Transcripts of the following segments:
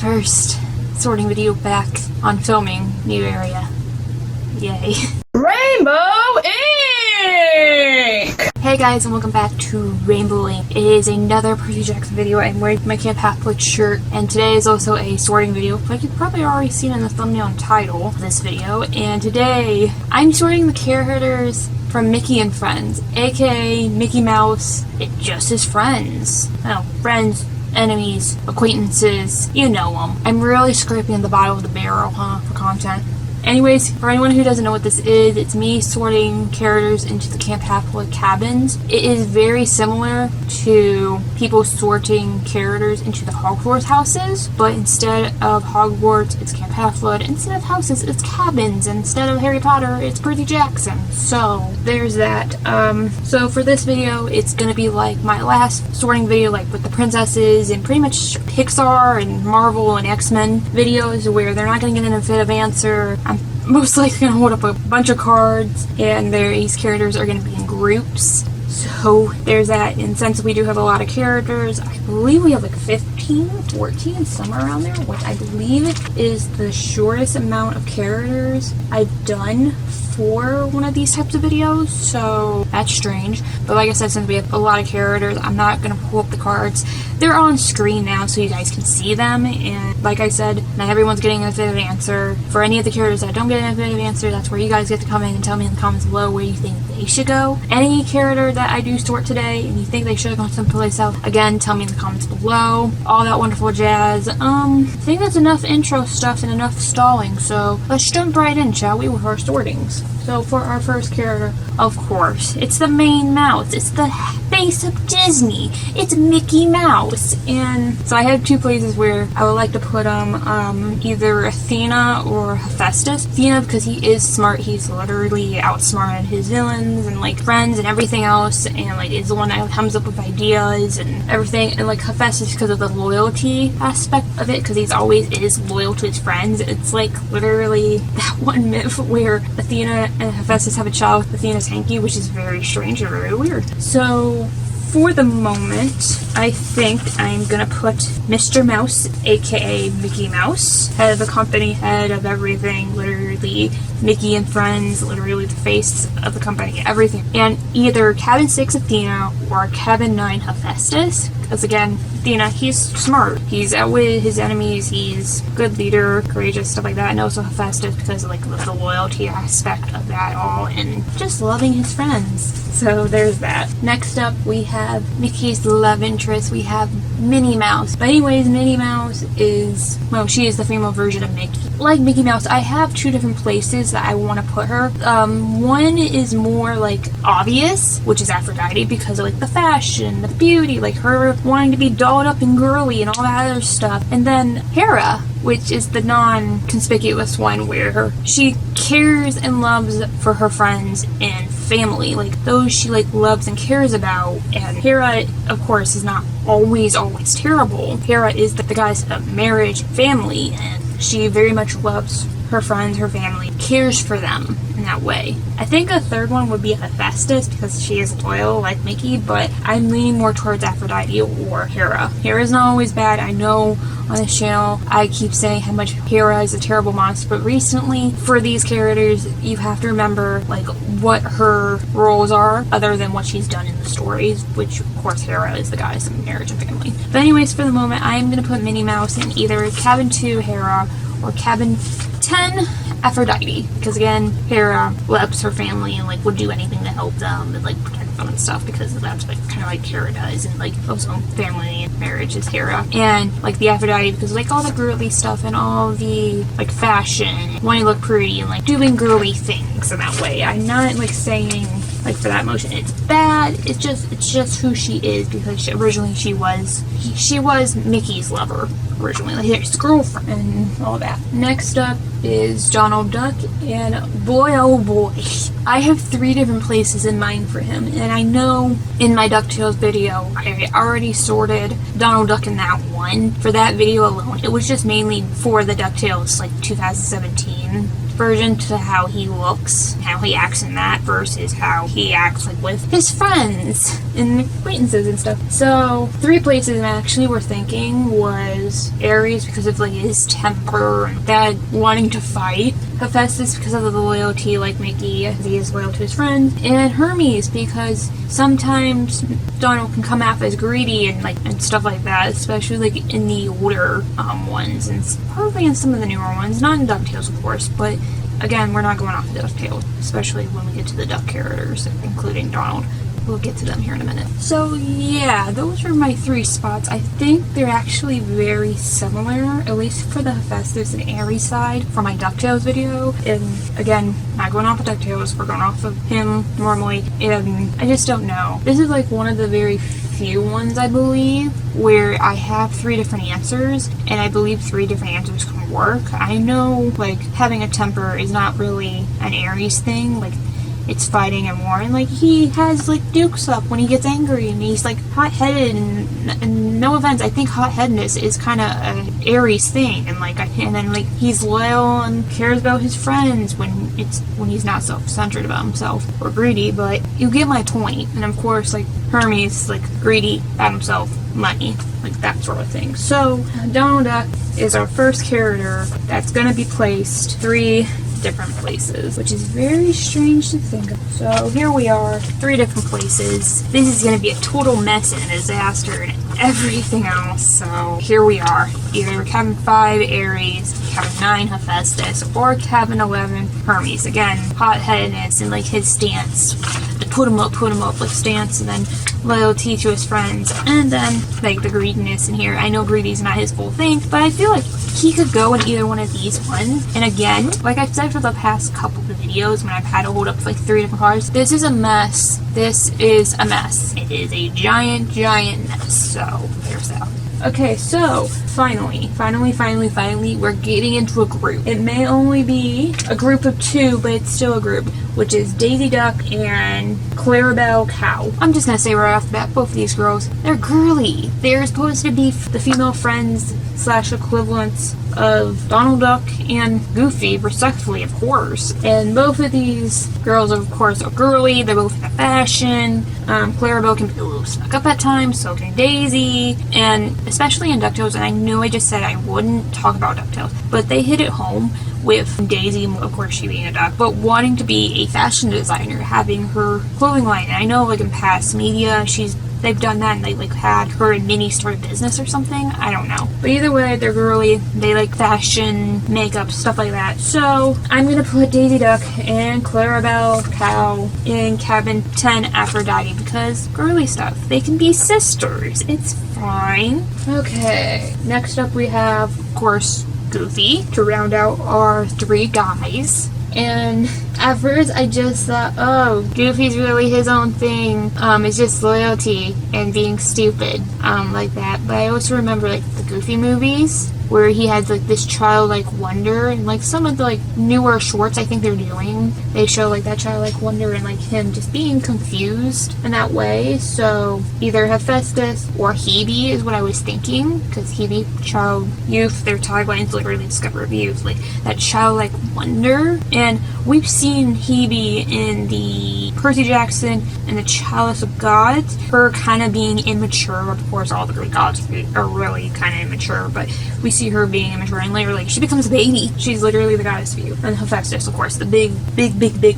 first sorting video back on filming. New area. Yay. Rainbow Ink! Hey guys, and welcome back to Rainbow Ink. It is another Percy Jackson video. I'm wearing my Camp Half-Blood shirt, and today is also a sorting video, like you've probably already seen in the thumbnail and title of this video. And today, I'm sorting the characters from Mickey and Friends, aka Mickey Mouse. It's just his friends. Well, friends, enemies, acquaintances, you know them. I'm really scraping the bottom of the barrel, for content. Anyways, for anyone who doesn't know what this is, it's me sorting characters into the Camp Half-Blood cabins. It is very similar to people sorting characters into the Hogwarts houses, but instead of Hogwarts, it's Camp Half-Blood. Instead of houses, it's cabins. Instead of Harry Potter, it's Percy Jackson. So, there's that. So for this video, it's gonna be like my last sorting video, like with the princesses and pretty much Pixar and Marvel and X-Men videos, where they're not gonna get an definitive answer. I'm most likely going to hold up a bunch of cards, and these characters are going to be in groups. So there's that, and since we do have a lot of characters, I believe we have like 15, 14, somewhere around there, which I believe is the shortest amount of characters I've done for one of these types of videos, so that's strange. But like I said, since we have a lot of characters, I'm not going to pull up the cards. They're on screen now so you guys can see them, and like I said, not everyone's getting a definitive answer. For any of the characters that don't get a definitive answer, that's where you guys get to come in and tell me in the comments below where you think they should go. Any character that I do sort today and you think they should have gone someplace else, again, tell me in the comments below. All that wonderful jazz. I think that's enough intro stuff and enough stalling, so let's jump right in, shall we, with our sortings. So for our first character, of course, it's the main mouse. It's the face of Disney. It's Mickey Mouse. And so I have two places where I would like to put either Athena or Hephaestus. Athena, because he is smart. He's literally outsmarted his villains and like friends and everything else, and like is the one that comes up with ideas and everything. And like Hephaestus because of the loyalty aspect of it, because he's always is loyal to his friends. It's like literally that one myth where Athena and Hephaestus have a child with Athena's hanky, which is very strange and very weird. So for the moment, I think I'm gonna put Mr. Mouse, aka Mickey Mouse, head of the company, head of everything, literally Mickey and Friends, literally the face of the company, everything. And either Cabin 6 Athena or Cabin 9 Hephaestus, because again, Athena, he's smart, he's outwitted his enemies, he's good leader, courageous, stuff like that. And also Hephaestus because of like the loyalty aspect of that all and just loving his friends. So there's that. Next up, we have Mickey's love interest. We have Minnie Mouse. But anyways, Minnie Mouse is, well, she is the female version of Mickey. Like Mickey Mouse, I have two different places that I want to put her. One is more like obvious, which is Aphrodite, because of like the fashion, the beauty, like her wanting to be dolled up and girly and all that other stuff. And then Hera, which is the non-conspicuous one, where she cares and loves for her friends and family, like those she like loves and cares about. And Hera, of course, is not always terrible. Hera is the goddess of marriage, family, and she very much loves her friends, her family, cares for them in that way. I think a third one would be Hephaestus because she is loyal like Mickey, but I'm leaning more towards Aphrodite or Hera. Hera's not always bad. I know on this channel I keep saying how much Hera is a terrible monster, but recently for these characters you have to remember like what her roles are other than what she's done in the stories, which of course Hera is the goddess of marriage and family. But anyways, for the moment I am going to put Minnie Mouse in either Cabin 2 Hera or Cabin 10 Aphrodite, because again, Hera loves her family and like would do anything to help them and like protect them and stuff, because that's like kind of like Hera does, and like also family and marriage is Hera. And like the Aphrodite because like all the girly stuff and all the like fashion, wanting to look pretty and like doing girly things in that way. I'm not like saying like for that motion it's bad, it's just who she is, because originally she was Mickey's lover originally, like his girlfriend and all that. Next up is Donald Duck, and boy oh boy, I have 3 different places in mind for him, and I know in my DuckTales video I already sorted Donald Duck in that one. For that video alone, it was just mainly for the DuckTales like 2017 version to how he looks, how he acts in that versus how he acts like with his friends and acquaintances and stuff. So 3 places I actually were thinking was Aries because of like his temper and that wanting to fight, Hephaestus because of the loyalty like Mickey, he is loyal to his friends, and Hermes because sometimes Donald can come off as greedy and stuff like that, especially like in the older ones and probably in some of the newer ones, not in DuckTales of course, but again, we're not going off of DuckTales, especially when we get to the duck characters, including Donald. We'll get to them here in a minute. So yeah, those are my 3 spots. I think they're actually very similar, at least for the Hephaestus and Aries side for my DuckTales video. And again, not going off of DuckTales, we're going off of him normally. And I just don't know. This is like one of the very few ones, I believe, where I have 3 different answers, and I believe 3 different answers can work. I know, like, having a temper is not really an Aries thing, like, it's fighting and war, and like he has like dukes up when he gets angry and he's like hot-headed and no offense, I think hot-headedness is kind of an Aries thing, and then like he's loyal and cares about his friends when he's not self-centered about himself or greedy, but you get my point. And of course like Hermes like greedy about himself, money, like that sort of thing. So Donald Duck is our first character that's going to be placed 3 different places, which is very strange to think of. So here we are, 3 different places. This is going to be a total mess and a disaster and everything else. So here we are, either cabin 5 Aries, cabin 9 Hephaestus, or cabin 11 Hermes. Again, hot-headedness and like his stance, the put him up like stance, and then loyalty to his friends, and then like the greediness in here. I know greedy's not his full thing, but I feel like he could go in either one of these ones. And again, like I've said for the past couple of videos when I've had to hold up like 3 different cards, this is a mess. This is a mess. It is a giant mess. So there's that. Okay, so finally, we're getting into a group. It may only be a group of 2, but it's still a group, which is Daisy Duck and Clarabelle Cow. I'm just gonna say right off the bat, both of these girls, they're girly. They're supposed to be the female friends / equivalents of Donald Duck and Goofy, respectively, of course. And both of these girls, of course, are girly. They're both into fashion. Clarabelle can be a little stuck up at times, so can Daisy. And especially in DuckTales, and I know I just said I wouldn't talk about DuckTales, but they hit it home with Daisy, of course she being a duck, but wanting to be a fashion designer, having her clothing line. And I know like in past media, they've done that and they like had her and Minnie start a business or something. I don't know. But either way, they're girly. They like fashion, makeup, stuff like that. So I'm gonna put Daisy Duck and Clarabelle Cow in cabin 10 Aphrodite because girly stuff. They can be sisters. It's fine. Okay. Next up we have, of course, Goofy to round out our 3 guys. And at first I just thought, oh, Goofy's really his own thing. It's just loyalty and being stupid, like that. But I also remember like the Goofy movies where he had like this childlike wonder, and like some of the like newer shorts I think they're doing, they show like that childlike wonder and like him just being confused in that way. So either Hephaestus or Hebe is what I was thinking, because Hebe, child, youth, their taglines literally discover of youth, like that childlike wonder. And we've seen Hebe in the Percy Jackson and the Chalice of Gods, her kind of being immature. Of course all the Greek gods are really kind of immature, but we see her being immature, and later like she becomes a baby. She's literally the goddess view. And Hephaestus, of course, the big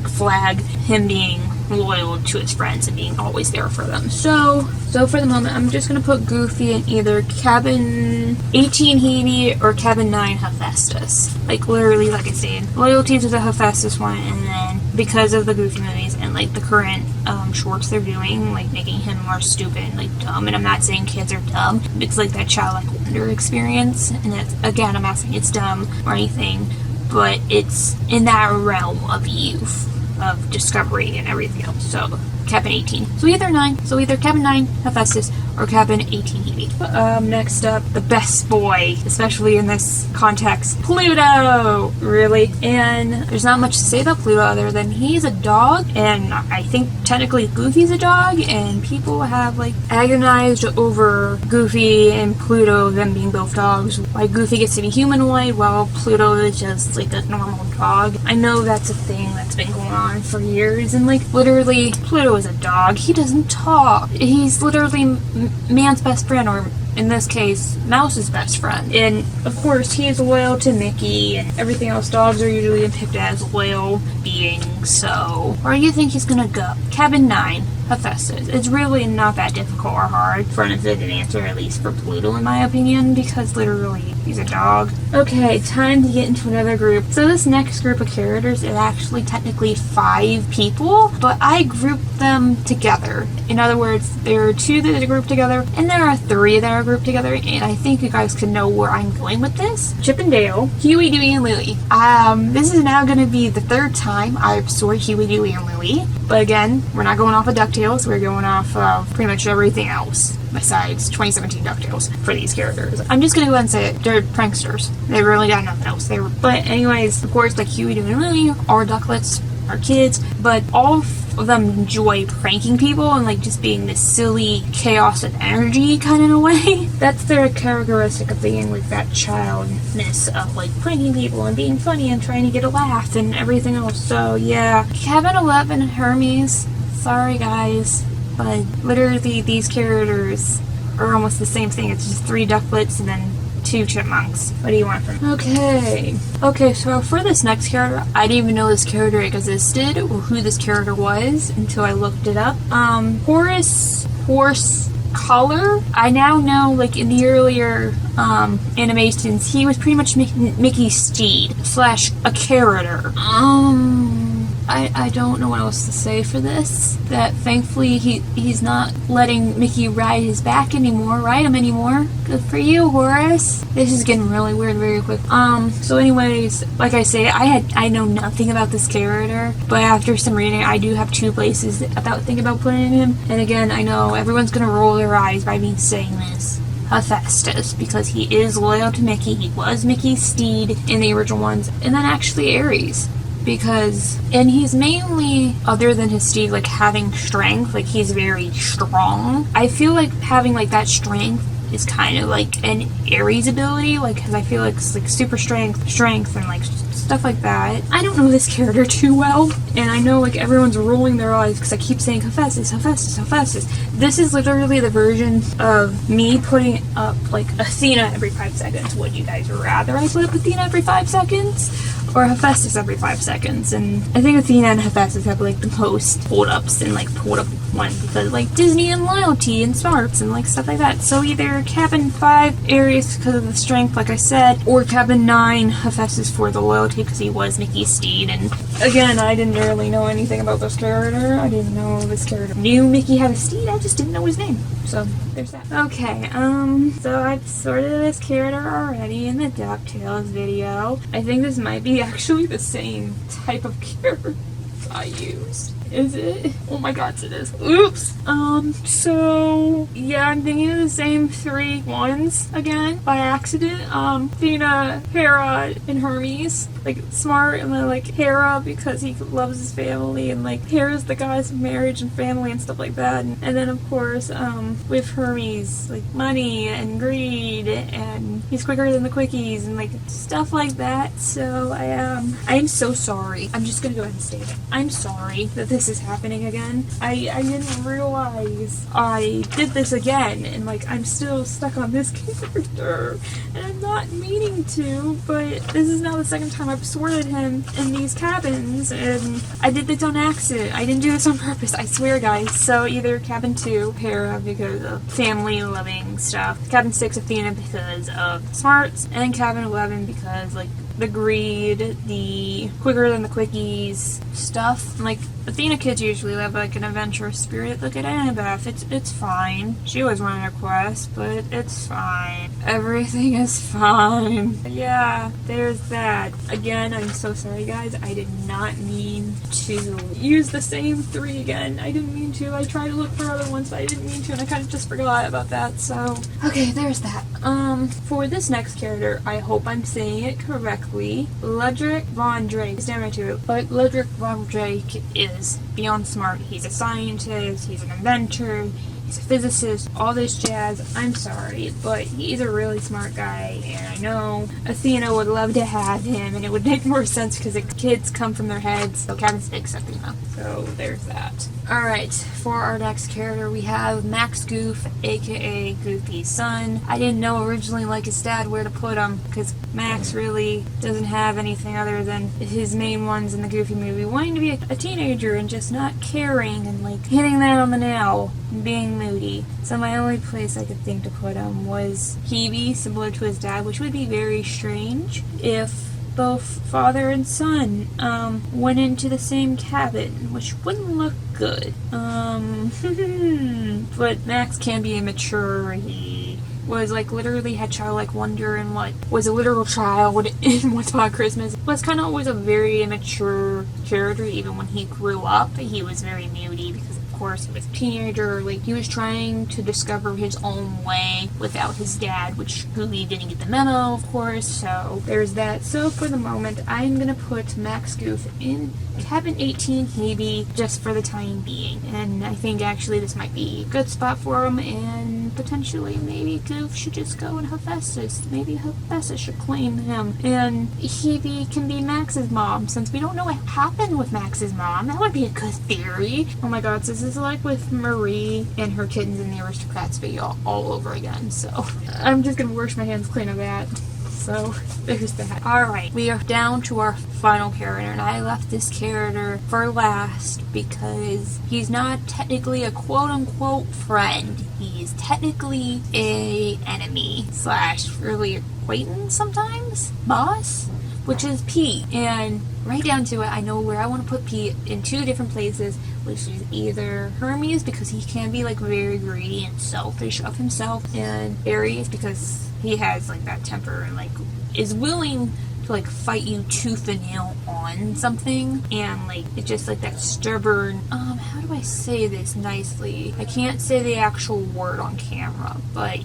flag, him being loyal to his friends and being always there for them. So for the moment, I'm just gonna put Goofy in either cabin 18 Hebe or cabin 9 Hephaestus. Like literally, like I said, loyalty to the Hephaestus one, and then because of the Goofy movies and like the current shorts they're doing, like making him more stupid and like dumb. And I'm not saying kids are dumb. It's like that childlike wonder experience, and it's, again, I'm not saying it's dumb or anything, but it's in that realm of youth, of discovery and everything else. So cabin 18. So either cabin 9 Hephaestus or cabin 1880. Next up, the best boy, especially in this context, Pluto! Really? And there's not much to say about Pluto other than he's a dog, and I think technically Goofy's a dog, and people have like agonized over Goofy and Pluto, them being both dogs. Why Goofy gets to be humanoid while Pluto is just like a normal dog. I know that's a thing that's been going on for years, and like literally Pluto is a dog. He doesn't talk. He's literally man's best friend, or in this case, Mouse's best friend. And of course, he is loyal to Mickey and everything else. Dogs are usually depicted as loyal beings, so where do you think he's gonna go? Cabin 9, Hephaestus. It's really not that difficult or hard for an infinite answer, at least for Pluto in my opinion, because literally he's a dog. Okay, time to get into another group. So this next group of characters is actually technically 5 people, but I grouped them together. In other words, there are 2 that are grouped together, and there are 3 that are grouped together, and I think you guys can know where I'm going with this. Chip and Dale, Huey, Dewey, and Louie. This is now going to be the 3rd time I've sorted Huey, Dewey, and Louie, but again, we're not going off of DuckTales, we're going off of pretty much everything else besides 2017 DuckTales for these characters. I'm just gonna go ahead and say it, they're pranksters. They really got nothing else. But anyways, of course, like Huey, Dewey, and Louie are ducklets, are kids, but all of them enjoy pranking people and like just being this silly chaos and energy kind of in a way. That's their characteristic of being like that childness of like pranking people and being funny and trying to get a laugh and everything else. So yeah, Cabin 11 and Hermes. Sorry guys, but literally these characters are almost the same thing. It's just 3 ducklets and then 2 chipmunks. What do you want from me? Okay, so for this next character, I didn't even know this character existed or who this character was until I looked it up. Horace Horse Collar. I now know, like in the earlier animations, he was pretty much Mickey's steed / a character. I don't know what else to say for this. That thankfully he's not letting Mickey ride his back anymore, ride him anymore. Good for you, Horace. This is getting really weird very quick. So anyways, like I say, I know nothing about this character, but after some reading, I do have 2 places thinking about putting him. And again, I know everyone's gonna roll their eyes by me saying this. Hephaestus, because he is loyal to Mickey. He was Mickey's steed in the original ones, and then actually Aries. And he's mainly, other than his steed, like having strength, like he's very strong. I feel like having like that strength is kind of like an Aries ability, like, because I feel like it's like super strength, and like stuff like that. I don't know this character too well, and I know like everyone's rolling their eyes because I keep saying Hephaestus, Hephaestus, Hephaestus. This is literally the version of me putting up like Athena every 5 seconds. Would you guys rather I put up Athena every 5 seconds? Or Hephaestus every 5 seconds? And I think Athena and Hephaestus have like the most hold-ups and like hold-up one because like Disney and loyalty and smarts and like stuff like that. So either Cabin 5 Aries because of the strength, like I said, or Cabin 9 Hephaestus for the loyalty because he was Mickey's steed. And again, I didn't really know anything about this character. I didn't know this character knew Mickey had a steed. I just didn't know his name. So there's that. Okay, so I've sorted this character already in the DuckTales video. I think this might be actually the same type of character I used. Is it? Oh my god, it is. Oops. So yeah, I'm thinking of the same 3 ones again by accident. Athena, Hera, and Hermes. Like smart, and then like Hera because he loves his family, and like Hera's the guy's marriage and family and stuff like that. And then of course, with Hermes, like money and greed, and he's quicker than the quickies and like stuff like that. So I'm so sorry. I'm just gonna go ahead and state it. I'm sorry that this is happening again. I didn't realize I did this again, and like I'm still stuck on this character, and I'm not meaning to, but this is now the 2nd time I've sorted him in these cabins, and I did this on accident. I didn't do this on purpose, I swear guys. So either Cabin 2, Hera because of family loving stuff, Cabin 6, Athena because of smarts, and Cabin 11 because like the greed, the quicker than the quickies stuff. Like Athena kids usually have like an adventurous spirit. Look at Annabeth. It's fine. She always wanted a quest, but it's fine. Everything is fine. Yeah, there's that. Again, I'm so sorry, guys. I did not mean to use the same 3 again. I didn't mean to. I tried to look for other ones, but I didn't mean to, and I kind of just forgot about that. So, okay, there's that. For this next character, I hope I'm saying it correctly. Ledric Von Drake. Stand right to it. But Ledric Von Drake is beyond smart. He's a scientist. He's an inventor. He's a physicist, all this jazz. I'm sorry, but he's a really smart guy, and I know Athena would love to have him, and it would make more sense because the kids come from their heads, so Cabin picks Athena. So there's that. Alright, for our next character, we have Max Goof, aka Goofy's son. I didn't know originally, like his dad, where to put him, because Max really doesn't have anything other than his main ones in the Goofy movie, wanting to be a teenager and just not caring and like hitting that on the nail and being moody. So my only place I could think to put him was Hebe, similar to his dad, which would be very strange if both father and son went into the same cabin, which wouldn't look good. But Max can be immature. He was like literally had childlike wonder and what was a literal child in Once Upon a Christmas. Was kind of always a very immature character. Even when he grew up, he was very moody because of course he was a teenager. Like he was trying to discover his own way without his dad, which Gooey didn't get the memo, of course. So there's that. So for the moment, I'm gonna put Max Goof in Cabin 18 Hebe just for the time being, and I think actually this might be a good spot for him, and potentially maybe Goof should just go in Hephaestus. Maybe Hephaestus should claim him, and Hebe can be Max's mom, since we don't know what happened with Max's mom. That would be a good theory. Oh my god, so this is like with Marie and her kittens in the Aristocrats video all over again, so I'm just gonna wash my hands clean of that. So there's that. Alright, we are down to our final character, and I left this character for last because he's not technically a quote-unquote friend. He's technically a enemy slash really acquaintance sometimes, boss, which is Pete. And right down to it, I know where I want to put Pete in 2 different places, which is either Hermes, because he can be like very greedy and selfish of himself, and Aries because he has like that temper and like is willing to like fight you tooth and nail on something, and like it's just like that stubborn, how do I say this nicely? I can't say the actual word on camera, but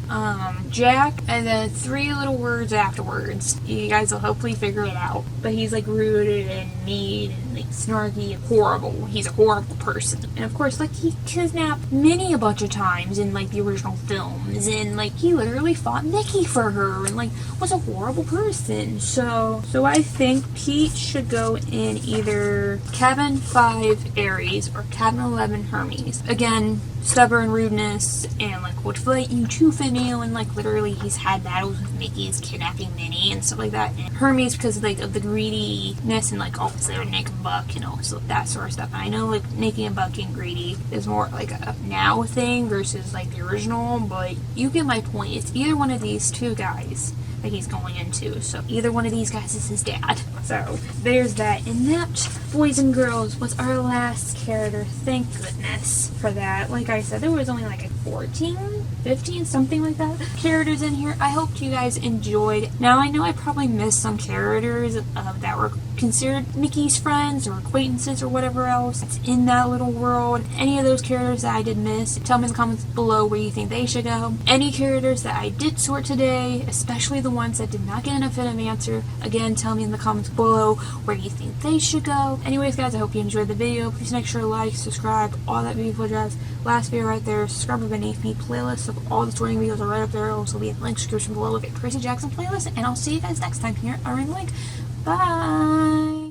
Jack and then 3 little words afterwards. You guys will hopefully figure it out. But he's like rude and mean and like snarky and horrible. He's a horrible person. And of course, like he kidnapped Minnie a bunch of times in like the original films, and like he literally fought Mickey for her and like was a horrible person. So I think Pete should go in either Cabin 5 Aries or Cabin 11 Hermes. Again, stubborn rudeness and like would fight you tooth and nail, and like literally he's had battles with Mickey's kidnapping Minnie and stuff like that. And Hermes because like of the greediness and like obviously they're Nick and Buck, you know, so that sort of stuff. And I know like Nicky and Buck being greedy is more like a now thing versus like the original, but you get my point. It's either one of these 2 guys that he's going into. So either one of these guys is his dad. So there's that. And that, boys and girls, was our last character. Thank goodness for that. Like I said, there was only like 14, 15, something like that characters in here. I hope you guys enjoyed. Now I know I probably missed some characters that were considered Mickey's friends or acquaintances or whatever else that's in that little world. Any of those characters that I did miss, tell me in the comments below where you think they should go. Any characters that I did sort today, especially the ones that did not get an definitive answer, again, tell me in the comments below where you think they should go. Anyways, guys, I hope you enjoyed the video. Please make sure to like, subscribe, all that beautiful jazz. Last video right there, subscribe beneath me. Playlists of all the sorting videos are right up there. Also be in the link description below with a Percy Jackson playlist. And I'll see you guys next time here on Ring Link. Bye!